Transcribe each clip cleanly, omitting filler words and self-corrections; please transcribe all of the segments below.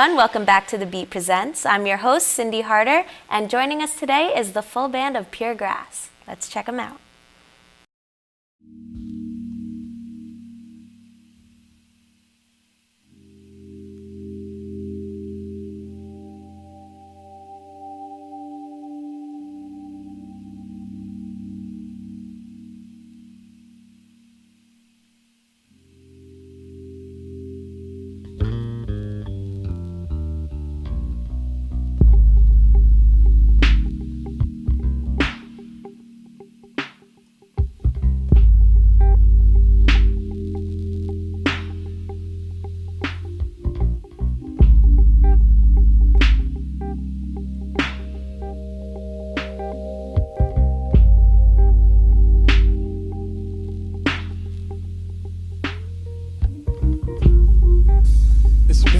everyone, welcome back to The Beat Presents. I'm your host, Cyndi Harder, and joining us today is the full band of pureGRASS. Let's check them out.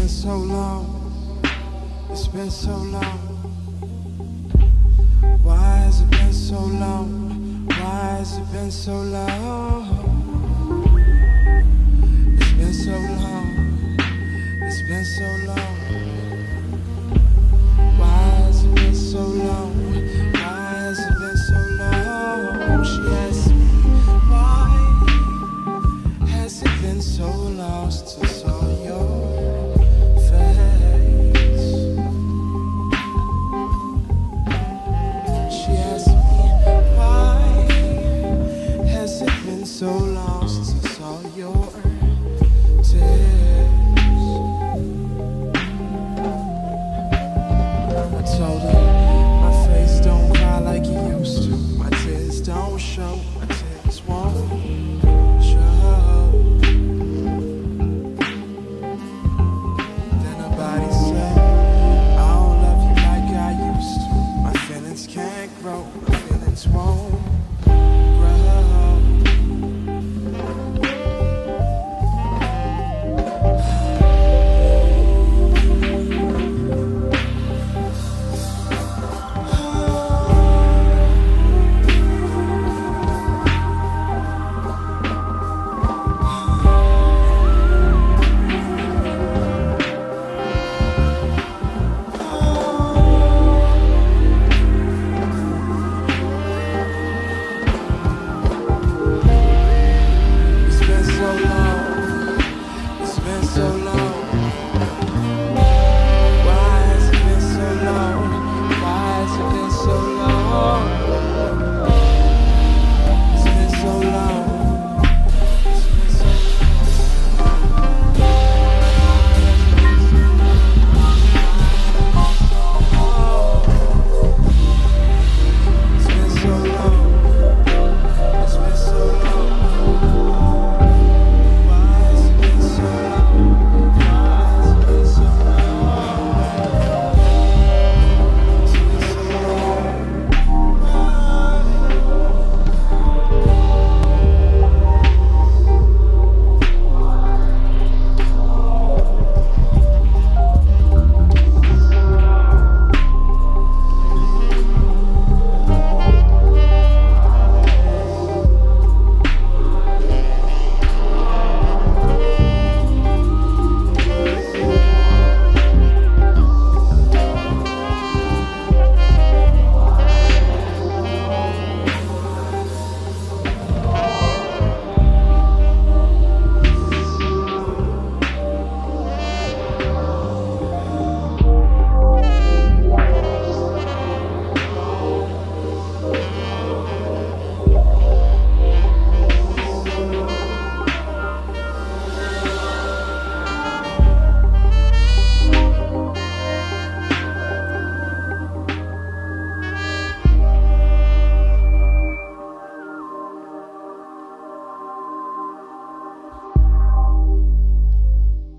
So long, it's been so long. Why has it been so long? Why has it been so long? It's been so long, it's been so long. Why has it been so long? Why has it been so long? She asked me, why has it been so lost to saw your so lost since all your tears. I told her my face don't cry like it used to. My tears don't show, my tears won't show. Then her body said, I don't love you like I used to. My feelings can't grow, my feelings won't.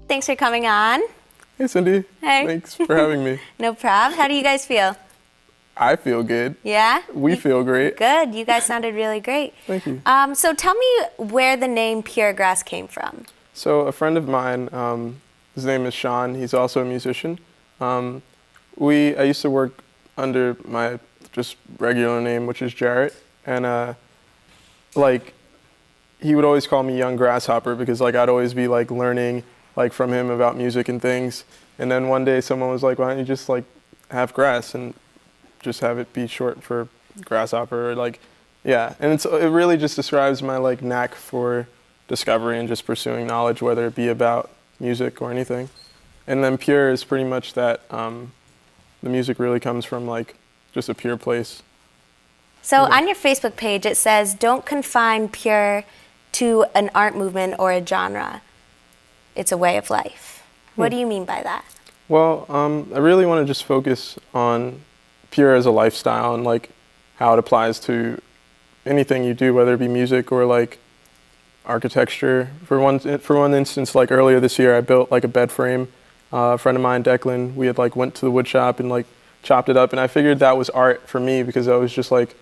Thanks for coming on. Hey, Cyndi. Hey. Thanks for having me. No problem. How do you guys feel? I feel good. Yeah? We feel great. Good. You guys sounded really great. Thank you. So tell me where the name pureGRASS came from. So a friend of mine, his name is Sean. He's also a musician. I used to work under my just regular name, which is Jarrett. And he would always call me Young Grasshopper because I'd always be learning like from him about music and things. And then one day someone was like, why don't you just like have grass and just have it be short for grasshopper, or like, yeah. And it really just describes my like knack for discovery and just pursuing knowledge, whether it be about music or anything. And then pure is pretty much that, the music really comes from like just a pure place. So on your Facebook page, it says, don't confine pure to an art movement or a genre. It's a way of life. What do you mean by that? Well, I really want to just focus on pure as a lifestyle and like how it applies to anything you do, whether it be music or like architecture. For one instance, like earlier this year, I built like a bed frame. A friend of mine, Declan, we had like went to the wood shop and like chopped it up, and I figured that was art for me because I was just like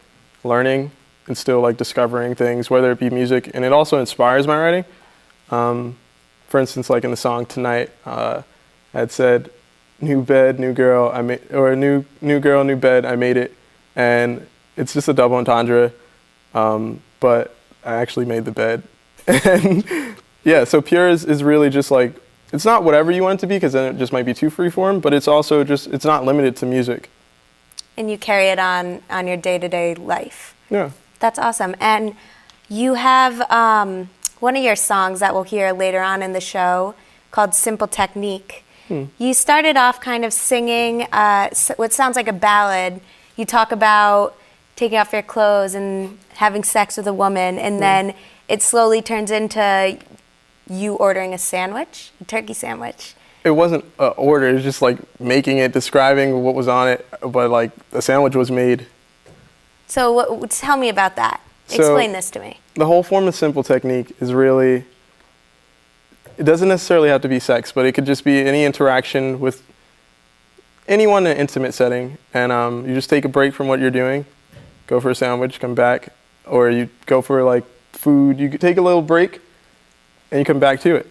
learning and still like discovering things, whether it be music, and it also inspires my writing. For instance, like in the song Tonight, I had said, new bed, new girl, I made, or new girl, new bed, I made it. And it's just a double entendre, but I actually made the bed. And yeah, so pure is really just like, it's not whatever you want it to be, because then it just might be too freeform, but it's also just, it's not limited to music. And you carry it on your day-to-day life. Yeah. That's awesome. And you have one of your songs that we'll hear later on in the show called Simple Technique. You started off kind of singing what sounds like a ballad. You talk about taking off your clothes and having sex with a woman, and then it slowly turns into you ordering a sandwich, a turkey sandwich. It wasn't an order, it was just like making it, describing what was on it, but like the sandwich was made. So tell me about that. Explain this to me. The whole form of Simple Technique is really, it doesn't necessarily have to be sex, but it could just be any interaction with anyone in an intimate setting. And you just take a break from what you're doing, go for a sandwich, come back, or you go for like food, you take a little break and you come back to it.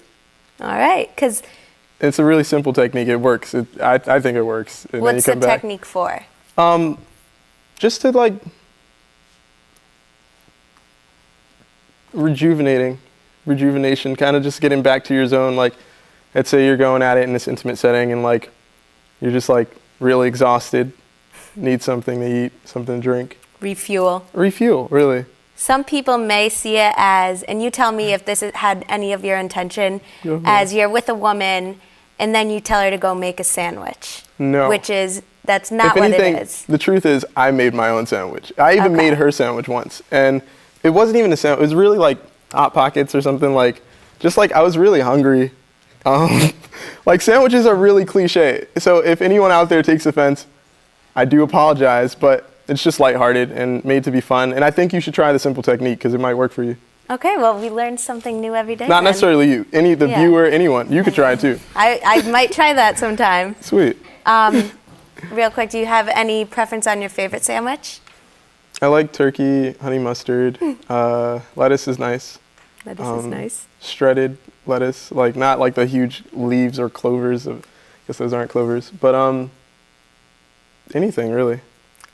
All right, because it's a really simple technique. It works. I think it works. And what's then you come the back. technique for? Just to like rejuvenation, kind of just getting back to your zone. Like, let's say you're going at it in this intimate setting and like you're just like really exhausted, need something to eat, something to drink. Refuel, really. Some people may see it as, and you tell me if this had any of your intention, as you're with a woman and then you tell her to go make a sandwich. No. That's not if anything, what it is. The truth is, I made my own sandwich. I even made her sandwich once. And it wasn't even a sandwich. It was really like Hot Pockets or something, like, just like I was really hungry. Like, sandwiches are really cliche. So if anyone out there takes offense, I do apologize, but it's just lighthearted and made to be fun. And I think you should try the Simple Technique because it might work for you. Okay, well, we learn something new every day. Not necessarily you. The viewer, anyone. You could try it too. I might try that sometime. Sweet. Real quick, do you have any preference on your favorite sandwich? I like turkey, honey mustard. Lettuce is nice. Lettuce is nice. Shredded lettuce, like not like the huge leaves or clovers. I guess those aren't clovers, but anything really.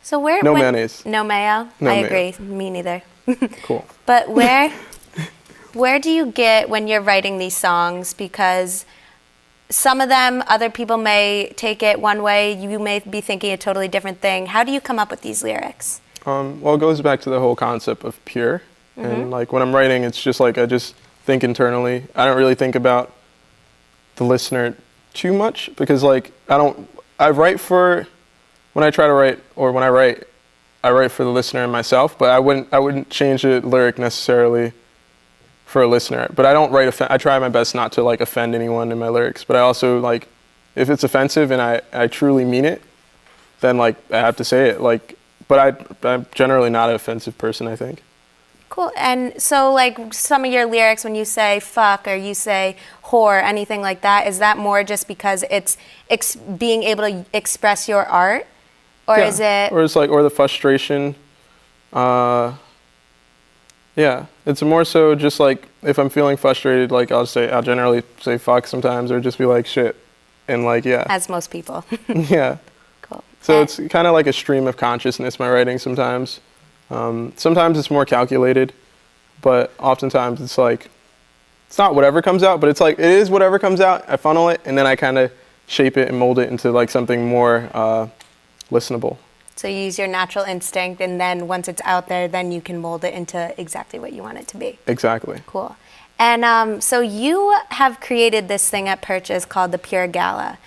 So no mayonnaise. No mayo? No I mayo. agree. Me neither. Cool. But where do you get when you're writing these songs? Because some of them, other people may take it one way. You may be thinking a totally different thing. How do you come up with these lyrics? Well, it goes back to the whole concept of pure. And like when I'm writing, it's just like I just think internally. I don't really think about the listener too much because like I write for, when I try to write or when I write for the listener and myself, but I wouldn't change a lyric necessarily for a listener. But I don't write, I try my best not to like offend anyone in my lyrics, but I also like, if it's offensive and I truly mean it, then like I have to say it. Like, but I'm generally not an offensive person, I think. Cool. And so like some of your lyrics, when you say fuck or you say whore, anything like that, is that more just because it's being able to express your art? Or is it? Or it's like, or the frustration. Yeah, it's more so just like if I'm feeling frustrated, like I'll generally say fuck sometimes, or just be like shit, and like yeah. As most people. Yeah. Cool. So it's kind of like a stream of consciousness, my writing sometimes. Sometimes it's more calculated, but oftentimes it's like it's not whatever comes out, but it's like, it is whatever comes out. I funnel it, and then I kind of shape it and mold it into like something more listenable. So you use your natural instinct, and then once it's out there, then you can mold it into exactly what you want it to be. Exactly. Cool. And so you have created this thing at Purchase called the Pure Gala,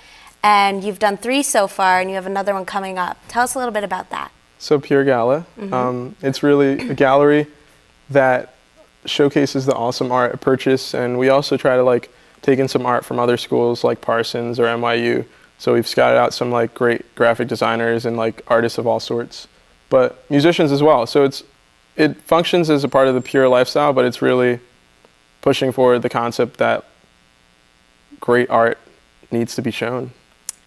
and you've done 3 so far, and you have another one coming up. Tell us a little bit about that. So Pure Gala, it's really a gallery that showcases the awesome art at Purchase, and we also try to like take in some art from other schools like Parsons or NYU. So we've scouted out some like great graphic designers and like artists of all sorts, but musicians as well. So it functions as a part of the Pure lifestyle, but it's really pushing forward the concept that great art needs to be shown.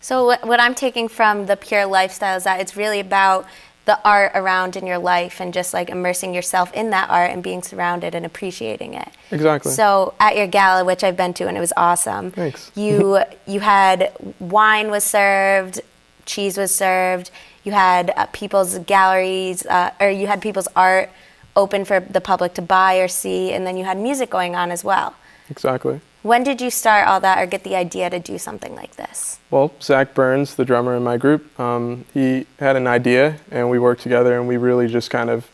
So what I'm taking from the Pure lifestyle is that it's really about the art around in your life and just like immersing yourself in that art and being surrounded and appreciating it. Exactly. So at your gala, which I've been to and it was awesome. Thanks. You had wine was served, cheese was served. You had people's galleries, or you had people's art open for the public to buy or see, and then you had music going on as well. Exactly. When did you start all that or get the idea to do something like this? Well, Zach Burns, the drummer in my group, he had an idea and we worked together and we really just kind of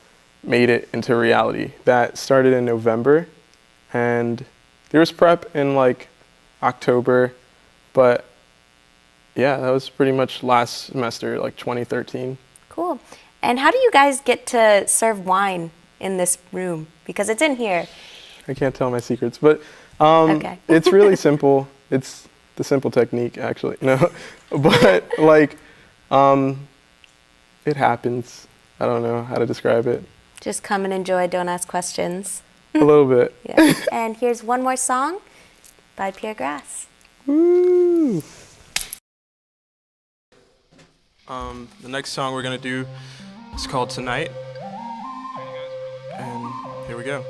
made it into reality. That started in November and there was prep in like October, but yeah, that was pretty much last semester, like 2013. Cool. And how do you guys get to serve wine in this room? Because it's in here. I can't tell my secrets, but Okay. it's really simple. It's the simple technique, actually. No, but like, it happens. I don't know how to describe it. Just come and enjoy, don't ask questions. A little bit. Yeah. And here's one more song by pureGRASS. Woo! The next song we're gonna do is called Tonight, and here we go.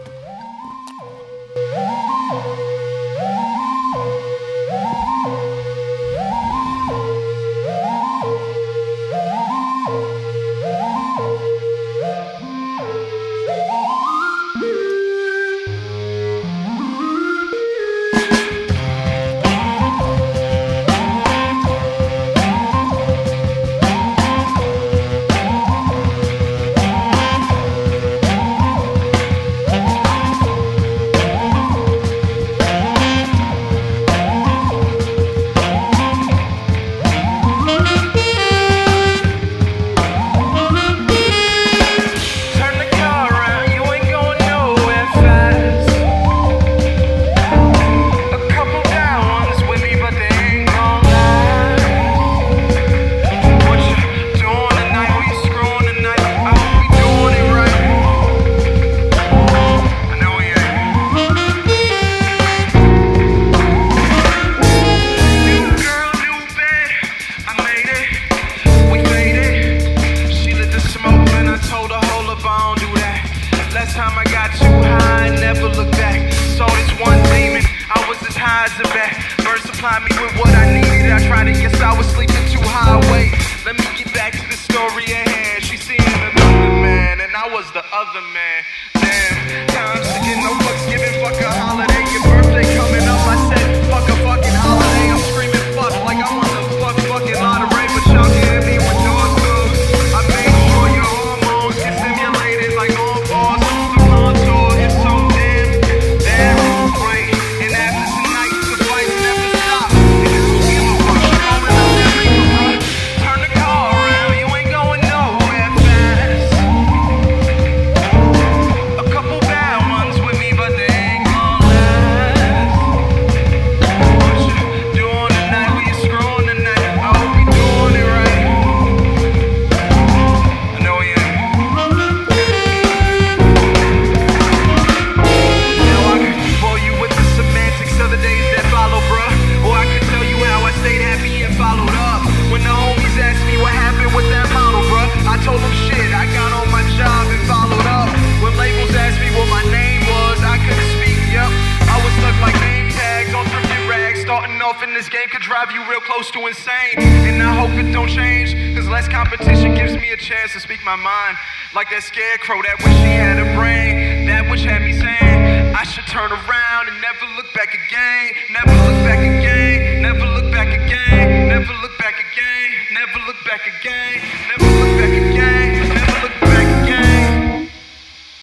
Like that scarecrow that wish she had a brain, that which had me saying I should turn around and never look back again, never look back again, never look back again, never look back again, never look back again, never look back again, never look back again.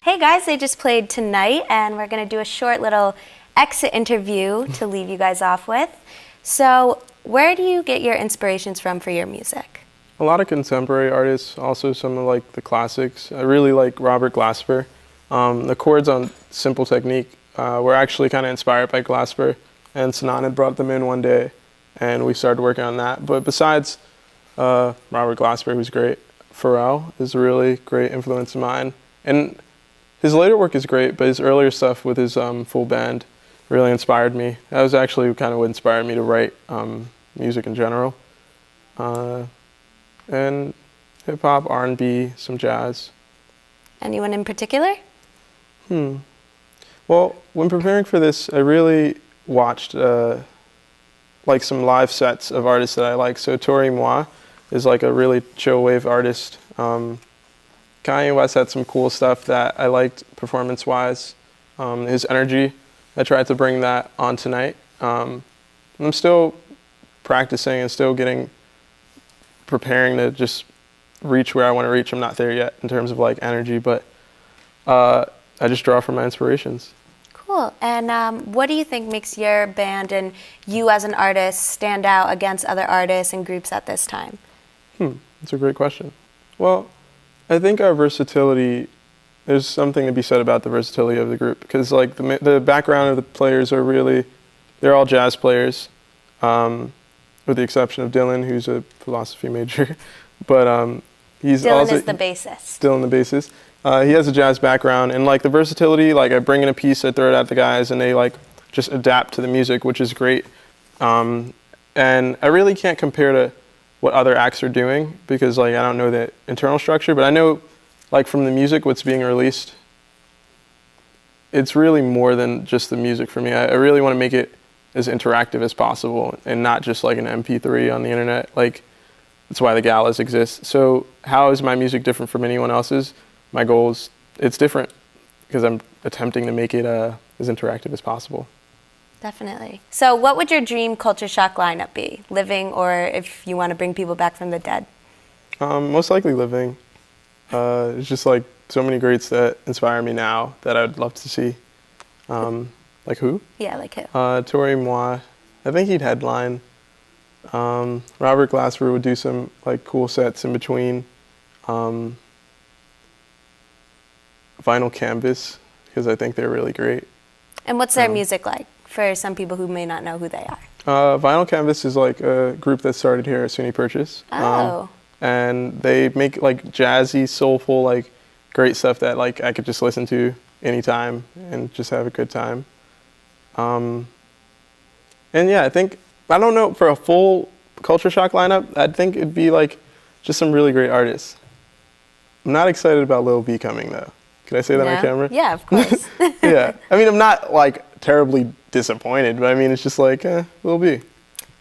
Hey guys, they just played Tonight, and we're going to do a short little exit interview to leave you guys off with. So, where do you get your inspirations from for your music? A lot of contemporary artists, also some of like the classics. I really like Robert Glasper. The chords on Simple Technique were actually kind of inspired by Glasper, and Sinan had brought them in one day, and we started working on that. But besides Robert Glasper, who's great, Pharrell is a really great influence of mine. And his later work is great, but his earlier stuff with his full band really inspired me. That was actually kind of what inspired me to write music in general. And hip-hop, R&B, some jazz. Anyone in particular? Well, when preparing for this, I really watched like some live sets of artists that I like. So Tori Moi is like a really chill wave artist. Kanye West had some cool stuff that I liked performance-wise. His energy, I tried to bring that on tonight. I'm still practicing and still preparing to just reach where I want to reach. I'm not there yet in terms of like energy, but I just draw from my inspirations. Cool. And what do you think makes your band and you as an artist stand out against other artists and groups at this time? That's a great question. Well, I think our versatility, there's something to be said about the versatility of the group, because like the background of the players are really, they're all jazz players, with the exception of Dylan, who's a philosophy major. But he's Dylan also is the bassist. Dylan the bassist. He has a jazz background, and like the versatility, like I bring in a piece, I throw it at the guys, and they like just adapt to the music, which is great. And I really can't compare to what other acts are doing, because like I don't know the internal structure, but I know like from the music, what's being released, it's really more than just the music for me. I really want to make it as interactive as possible and not just like an MP3 on the internet. Like that's why the galas exist. So how is my music different from anyone else's? My goal is, it's different because I'm attempting to make it as interactive as possible. Definitely. So what would your dream Culture Shock lineup be? Living, or if you want to bring people back from the dead? Most likely living. It's just like so many greats that inspire me now that I would love to see. Like who? Yeah, like who? Tori Moi. I think he'd headline. Robert Glasper would do some like cool sets in between. Vinyl Canvas, because I think they're really great. And what's their music like for some people who may not know who they are? Vinyl Canvas is like a group that started here at SUNY Purchase. Oh. And they make like jazzy, soulful, like great stuff that like I could just listen to anytime and just have a good time. And yeah, I think, I don't know, for a full Culture Shock lineup, I think it'd be like just some really great artists. I'm not excited about Lil B coming though. Can I say that on camera? Yeah, of course. Yeah. I mean, I'm not like terribly disappointed, but I mean, it's just like, Lil B.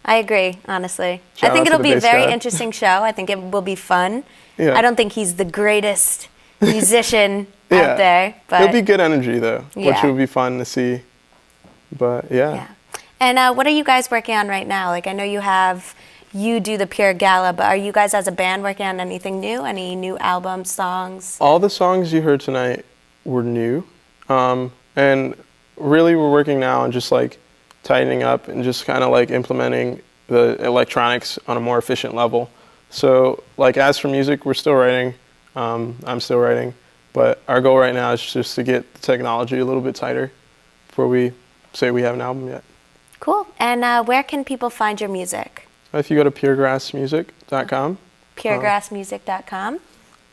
I agree, honestly. Shout I think out to it'll the be a bass very guy. interesting show. I think it will be fun. Yeah. I don't think he's the greatest musician Yeah. out there, but It'll be good energy though, which Yeah. will be fun to see. But yeah. yeah. And what are you guys working on right now? Like I know you do the Pure Gala, but are you guys as a band working on anything new? Any new albums, songs? All the songs you heard tonight were new. And really we're working now on just like tightening up and just kind of like implementing the electronics on a more efficient level. So like as for music, we're still writing. I'm still writing. But our goal right now is just to get the technology a little bit tighter before we say we have an album yet. Cool. And where can people find your music? If you go to pureGRASSmusic.com. pureGRASSmusic.com.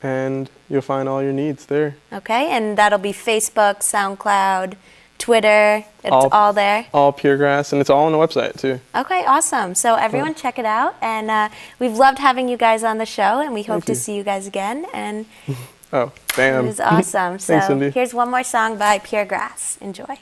And you'll find all your needs there. Okay, and that'll be Facebook, SoundCloud, Twitter. It's all there. All pureGRASS, and it's all on the website too. Okay, awesome. So everyone check it out. And we've loved having you guys on the show, and we hope to you. see you guys again. And Oh, damn. it was awesome. So Thanks, Cyndi. here's one more song by pureGRASS. Enjoy.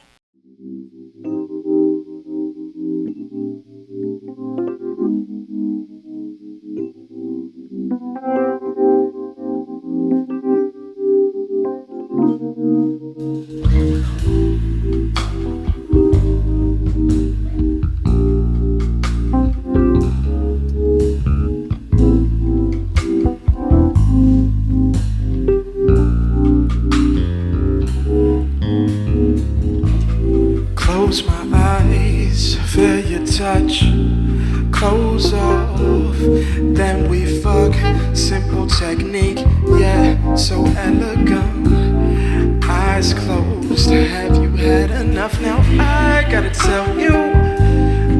Then we fuck, simple technique, yeah, so elegant. Eyes closed, have you had enough? Now I gotta tell you,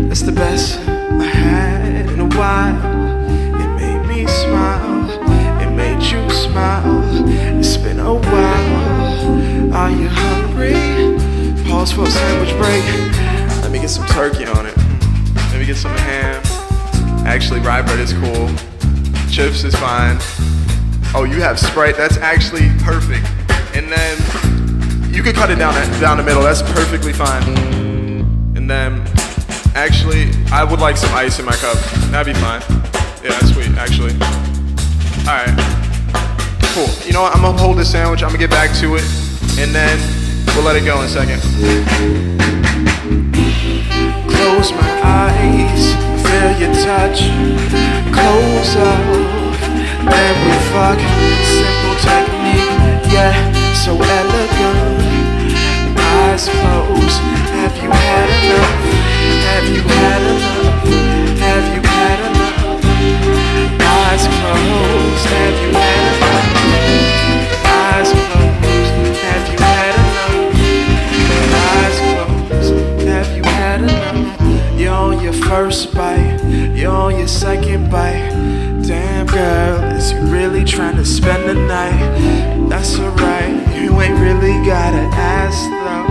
that's the best I had in a while. It made me smile, it made you smile. It's been a while. Are you hungry? Pause for a sandwich break. Let me get some turkey on it. Maybe get some ham. Actually, rye bread is cool. Chips is fine. Oh, you have Sprite. That's actually perfect. And then you could cut it down the middle. That's perfectly fine. And then, actually, I would like some ice in my cup. That'd be fine. Yeah, that's sweet, actually. All right. Cool. You know what? I'm gonna hold this sandwich. I'm gonna get back to it, and then we'll let it go in a second. Close my eyes, feel your touch. Close up, then we fuck. Simple technique, yeah, so elegant. Eyes closed. Have you had enough? Have you had enough? Have you had enough? Eyes closed. Have you had enough? Eyes closed. Have you had enough? Eyes closed. Have you had enough? You're on your first bite. You're on your second bite. Damn girl, is you really trying to spend the night? That's alright. You ain't really gotta ask though.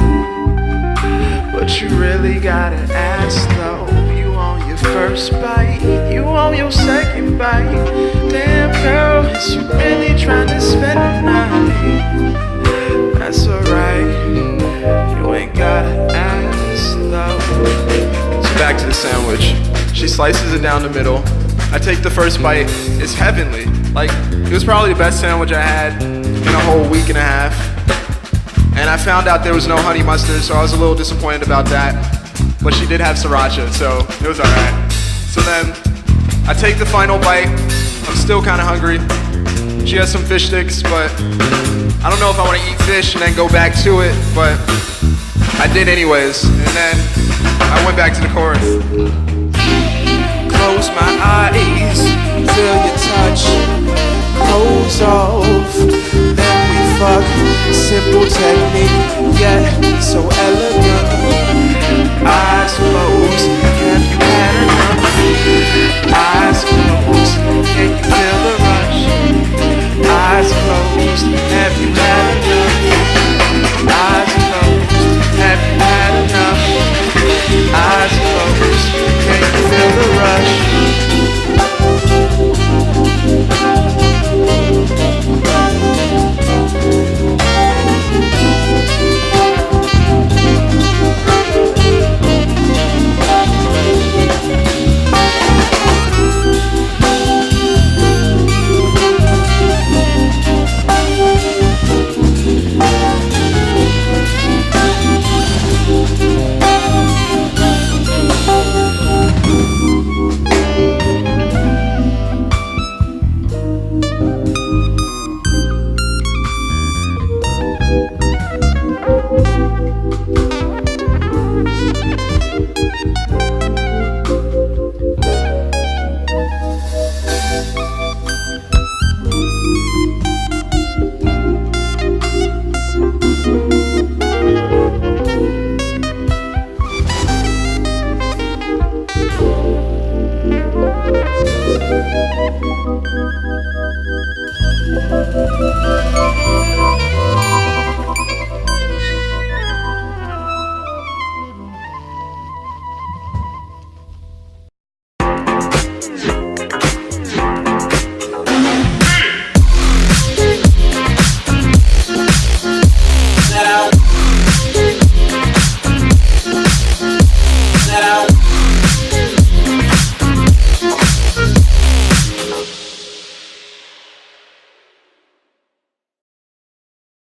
But you really gotta ask though. You on your first bite, you on your second bite. Damn girl, is you really trying to spend the night? That's alright, you ain't gotta ask though. So back to the sandwich. She slices it down the middle. I take the first bite, it's heavenly. Like, it was probably the best sandwich I had in a whole week and a half. And I found out there was no honey mustard, so I was a little disappointed about that. But she did have sriracha, so it was alright. So then, I take the final bite. I'm still kinda hungry. She has some fish sticks, but I don't know if I wanna eat fish and then go back to it, but I did anyways. And then, I went back to the chorus. Close my eyes, feel your touch. Close off, then we fuck. Simple technique, yeah, so elegant. Eyes closed, have you had enough? Eyes closed, can you feel the rush? Eyes closed, have you had enough? Eyes closed, have you had enough? Eyes closed, can you feel the rush? Thank you.